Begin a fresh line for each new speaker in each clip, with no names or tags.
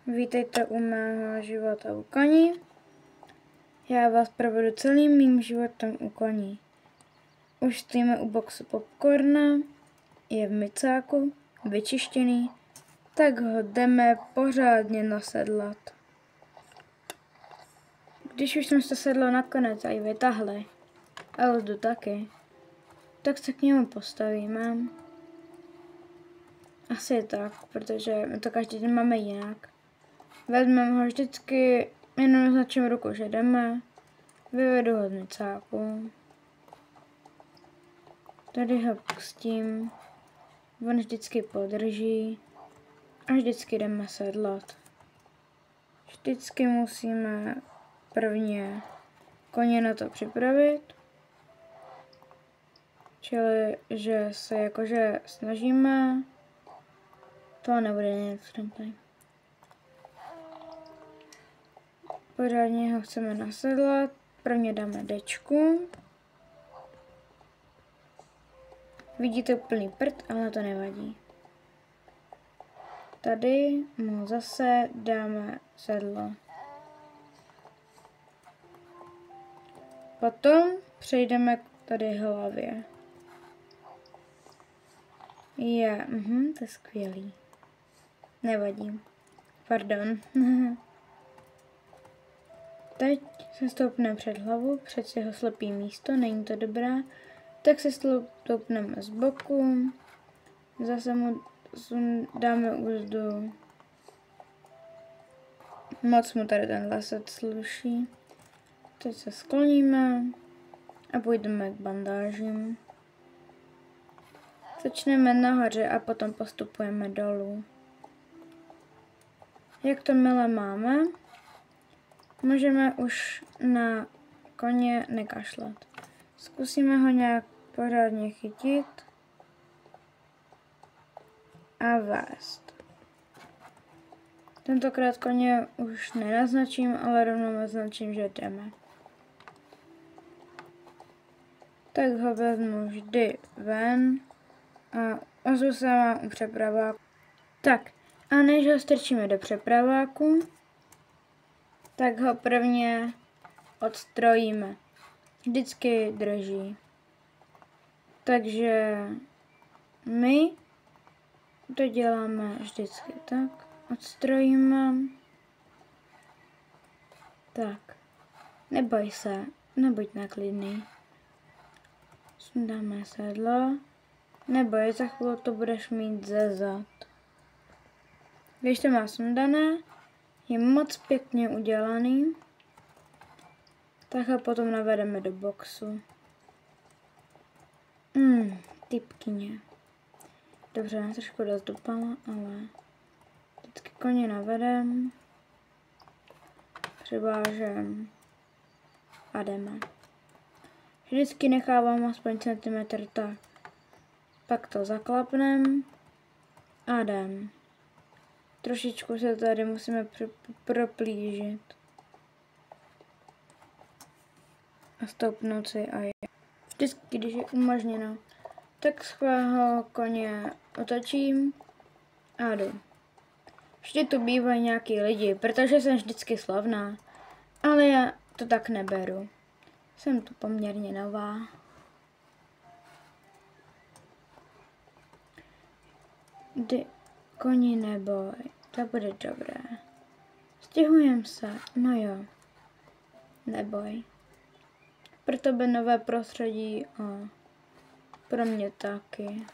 Vítejte u mého života u koní. Já vás provedu celým mým životem u koní. Už stojíme u boxu popcorna, je v micáku, vyčištěný, tak ho jdeme pořádně nasedlat. Když už jsem se sedlo nakonec a i vytahli, a Uzdu taky, tak se k němu postavíme. Asi tak, protože my to každý den máme jinak. Vezmeme ho vždycky, jenom naznačím ruku, že jdeme, vyvedu ho z micáku, tady ho pustím, on vždycky podrží a vždycky jdeme sedlat. Vždycky musíme prvně koně na to připravit, čili že se jakože snažíme, to nebude nic tady. Pořádně ho chceme nasedlat, prvně dáme dečku. Vidíte úplný prd, ale to nevadí. Tady mu zase dáme sedlo. Potom přejdeme k tady hlavě. To je skvělý. Nevadí. Pardon. Teď se stoupneme před hlavu, před jeho slepý místo, není to dobré. Tak se stoupneme z boku, zase mu dáme Uzdu. Moc mu tady ten lesec sluší. Teď se skloníme a půjdeme k bandážím. Začneme nahoře a potom postupujeme dolů. Jak to milé máme, můžeme už na koně nekašlat. Zkusíme ho nějak pořádně chytit a vést. Tentokrát koně už nenaznačím, ale rovnou naznačím, že jdeme. Tak ho vezmu vždy ven a ozvu se vám u přepraváku. Tak a než ho strčíme do přepraváku, tak ho prvně odstrojíme. Vždycky drží. Takže my to děláme vždycky tak. Odstrojíme. Tak. Neboj se, nebuď neklidný. Sundáme sedlo. Neboj, za chvíli to budeš mít ze zad. Když to má sundané, je moc pěkně udělaný, tak ho potom navedeme do boxu. Typkyně. Dobře, já trošku dost dupala, ale vždycky koně navedem, přivážem a jdeme. Vždycky nechávám aspoň centimetr tak. Pak to zaklapnem a jdem. Trošičku se tady musíme proplížit. A stoupnout si a je. Vždycky, když je umožněno, tak svého koně otočím a jdu. Vždy tu bývají nějaký lidi, protože jsem vždycky slavná, ale já to tak neberu. Jsem tu poměrně nová. Koni neboj, to bude dobré. Stěhujem se, no jo. Neboj. Pro tebe nové prostředí a pro mě taky.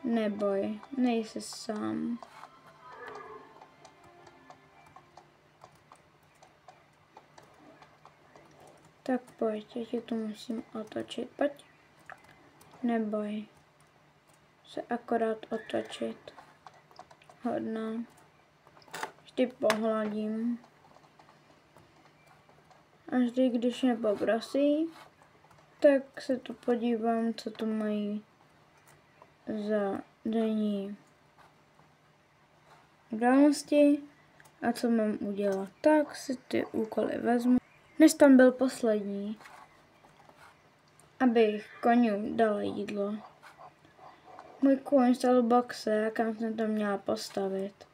Neboj, nejsi sám. Tak pojď, já tě tu musím otočit, pojď. Neboj. Se akorát otočit. Hodná. Vždy pohladím. A vždy, když mě poprosí, tak se tu podívám, co tu mají za denní události a co mám udělat. Tak si ty úkoly vezmu, než tam byl poslední, abych koňům dala jídlo. Můj kůň stal v boxe, kam jsem to měla postavit.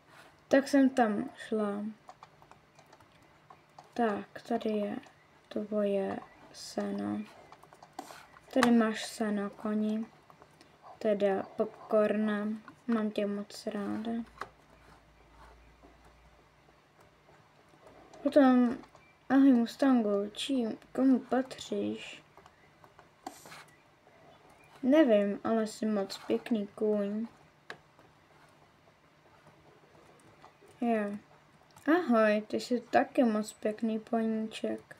Tak jsem tam šla. Tak, tady je tvoje seno. Tady máš seno, koni. Teda popcorna. Mám tě moc ráda. Potom, ahoj Mustangu, komu patříš? Nevím, ale jsi moc pěkný kůň. Jo. Ahoj, ty jsi taky moc pěkný poníček.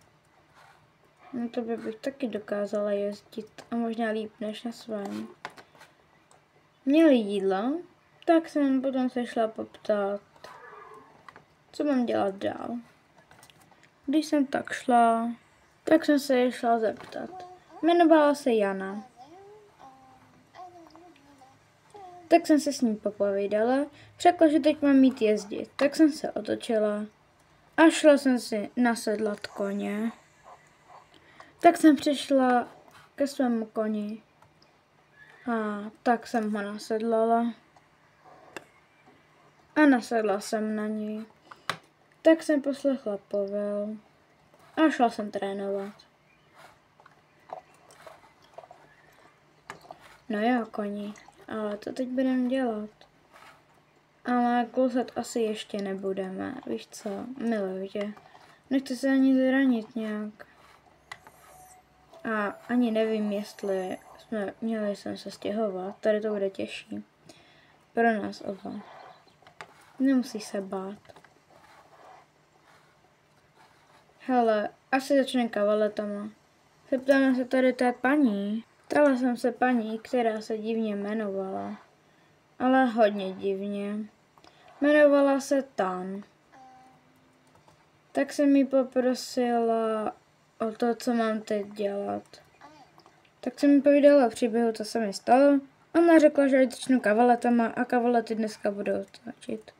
No to bych taky dokázala jezdit a možná líp než na svém. Měli jídlo, tak jsem potom se šla poptat, co mám dělat dál. Když jsem tak šla, tak jsem se je šla zeptat. Jmenovala se Jana. Tak jsem se s ní popovídala, řekla, že teď mám mít jezdit. Tak jsem se otočila a šla jsem si nasedlat koně. Tak jsem přišla ke svému koni a tak jsem ho nasedlala. A nasedla jsem na něj. Tak jsem poslechla povel a šla jsem trénovat. No jo, koni, ale to teď budeme dělat. Ale klusat asi ještě nebudeme, víš co, miluji tě. Nechci se ani zranit nějak. A ani nevím, jestli jsme měli sem se stěhovat, tady to bude těžší. Pro nás oba. Nemusíš se bát. Hele, asi začne kavaletama. Zeptáme se tady té paní. Ptala jsem se paní, která se divně jmenovala. Ale hodně divně. Jmenovala se Tan. Tak jsem jí poprosila o to, co mám teď dělat. Tak jsem mi povídala o příběhu, co se mi stalo. Ona řekla, že začnu kavaletama a kavalety dneska budou tlačit.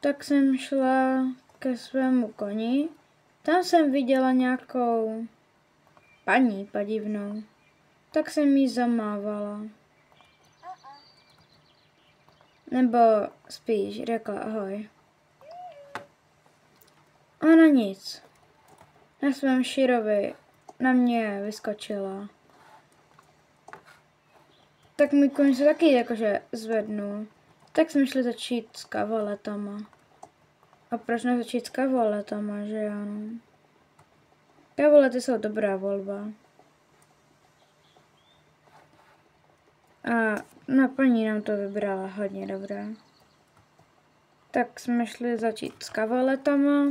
Tak jsem šla ke svému koni. Tam jsem viděla nějakou paní podivnou. Tak jsem jí zamávala. Nebo spíš řekla ahoj. Ona nic. Na svém širovi na mě vyskočila. Tak můj koň se taky jakože zvednul. Tak jsme šli začít s kavaletama. A proč ne začít s kavaletama, že ano? Kavalety jsou dobrá volba. A na paní nám to vybrala hodně dobré. Tak jsme šli začít s kavaletama.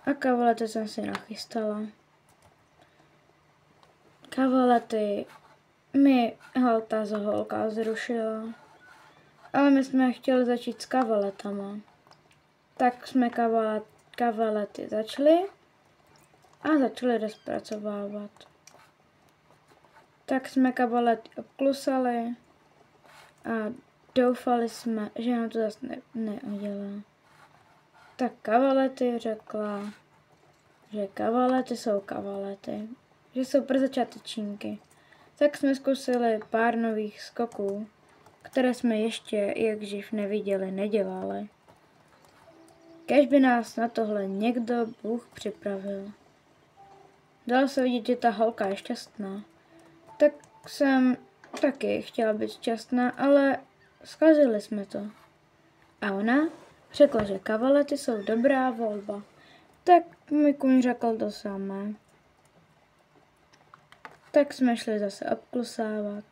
A kavalety jsem si nachystala. Kavalety mi holta za holka zrušila. Ale my jsme chtěli začít s kavaletama. Tak jsme kavalety začali a začali rozpracovávat. Tak jsme kavalety obklusali a doufali jsme, že nám to zase neudělá. Tak kavalety řekla, že kavalety jsou kavalety, že jsou pro začátečníky. Tak jsme zkusili pár nových skoků, které jsme ještě jak živ neviděli, nedělali. Kéž by nás na tohle někdo Bůh připravil. Dalo se vidět, že ta holka je šťastná. Tak jsem taky chtěla být šťastná, ale zkazili jsme to. A ona řekla, že kavalety jsou dobrá volba. Tak můj kůň řekl to samé. Tak jsme šli zase obklusávat.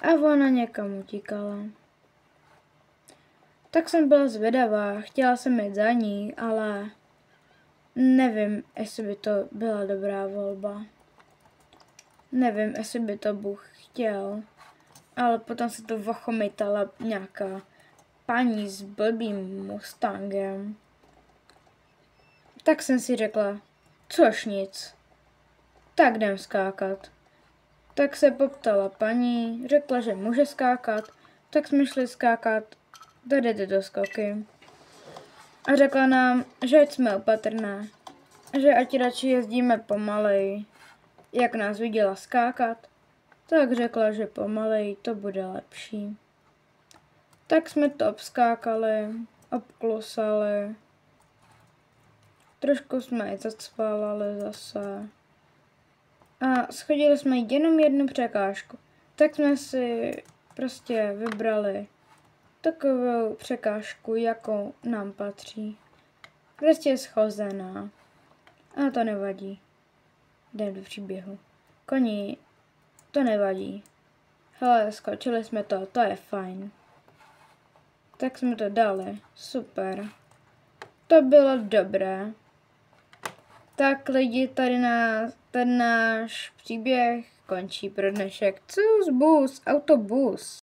A ona někam utíkala. Tak jsem byla zvědavá, chtěla jsem jít za ní, ale nevím, jestli by to byla dobrá volba. Nevím, jestli by to Bůh chtěl, ale potom se to vochomitala nějaká paní s blbým mustangem. Tak jsem si řekla, což nic, tak jdem skákat. Tak se poptala paní, řekla, že může skákat, tak jsme šli skákat tady ty doskoky. A řekla nám, že ať jsme opatrné, že ať radši jezdíme pomaleji. Jak nás viděla skákat, tak řekla, že pomaleji to bude lepší. Tak jsme to obskákali, obklusali. Trošku jsme i zacválali zase. A schodili jsme jenom jednu překážku. Tak jsme si prostě vybrali takovou překážku, jakou nám patří. Prostě schozená. A to nevadí. Jdem do příběhu. Koni, to nevadí. Hele, skočili jsme to je fajn. Tak jsme to dali. Super. To bylo dobré. Tak lidi, tady náš příběh končí pro dnešek. Cus, bus, autobus.